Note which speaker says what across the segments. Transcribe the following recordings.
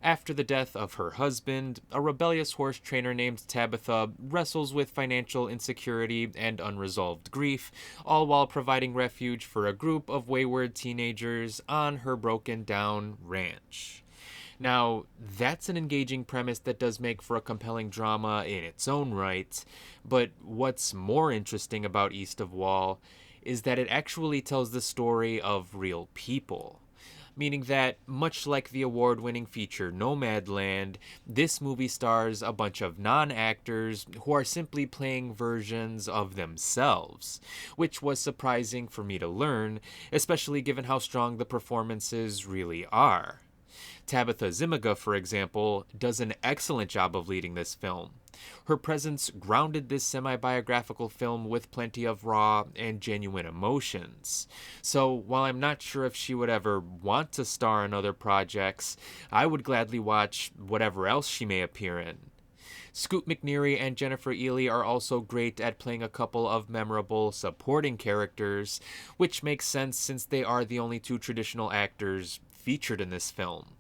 Speaker 1: After the death of her husband, a rebellious horse trainer named Tabitha wrestles with financial insecurity and unresolved grief, all while providing refuge for a group of wayward teenagers on her broken down ranch. Now, that's an engaging premise that does make for a compelling drama in its own right, but what's more interesting about East of Wall is that it actually tells the story of real people. Meaning that, much like the award winning feature Nomadland, this movie stars a bunch of non actors who are simply playing versions of themselves, which was surprising for me to learn, especially given how strong the performances really are. Tabitha Zimiga, for example, does an excellent job of leading this film. Her presence grounded this semi biographical film with plenty of raw and genuine emotions. So, while I'm not sure if she would ever want to star in other projects, I would gladly watch whatever else she may appear in. Scoot McNairy and Jennifer Ely are also great at playing a couple of memorable supporting characters, which makes sense since they are the only two traditional actors featured in this film.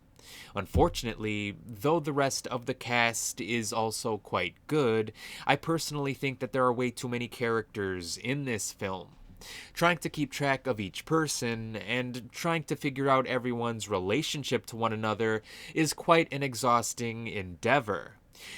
Speaker 1: Unfortunately, though the rest of the cast is also quite good, I personally think that there are way too many characters in this film. Trying to keep track of each person and trying to figure out everyone's relationship to one another is quite an exhausting endeavor.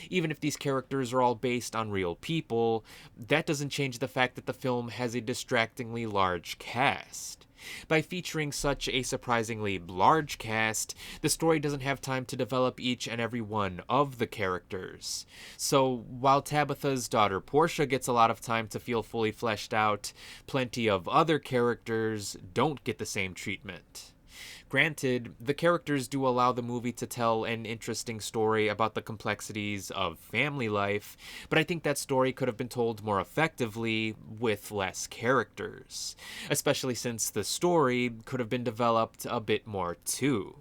Speaker 1: Even if these characters are all based on real people, that doesn't change the fact that the film has a distractingly large cast. By featuring such a surprisingly large cast, the story doesn't have time to develop each and every one of the characters. So, while Tabitha's daughter Portia gets a lot of time to feel fully fleshed out, plenty of other characters don't get the same treatment. Granted, the characters do allow the movie to tell an interesting story about the complexities of family life, but I think that story could have been told more effectively with less characters, especially since the story could have been developed a bit more too.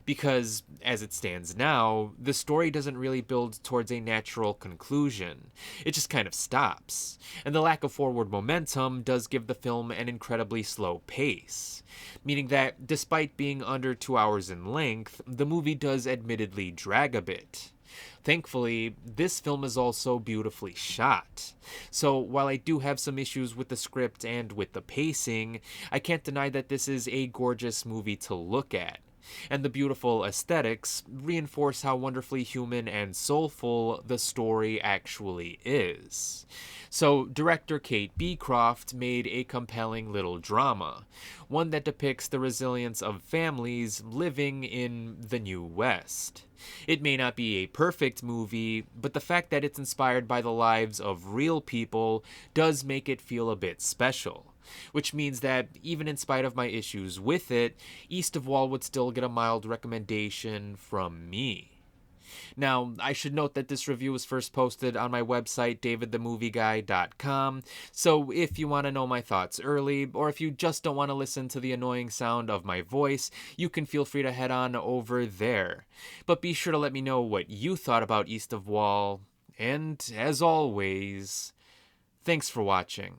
Speaker 1: Because, as it stands now, the story doesn't really build towards a natural conclusion. It just kind of stops. And the lack of forward momentum does give the film an incredibly slow pace. Meaning that, despite being under 2 hours in length, the movie does admittedly drag a bit. Thankfully, this film is also beautifully shot. So, while I do have some issues with the script and with the pacing, I can't deny that this is a gorgeous movie to look at. And the beautiful aesthetics reinforce how wonderfully human and soulful the story actually is. So, director Kate Beecroft made a compelling little drama, one that depicts the resilience of families living in the New West. It may not be a perfect movie, but the fact that it's inspired by the lives of real people does make it feel a bit special. Which means that, even in spite of my issues with it, East of Wall would still get a mild recommendation from me. Now, I should note that this review was first posted on my website, davidthemovieguy.com, so if you want to know my thoughts early, or if you just don't want to listen to the annoying sound of my voice, you can feel free to head on over there. But be sure to let me know what you thought about East of Wall, and as always, thanks for watching.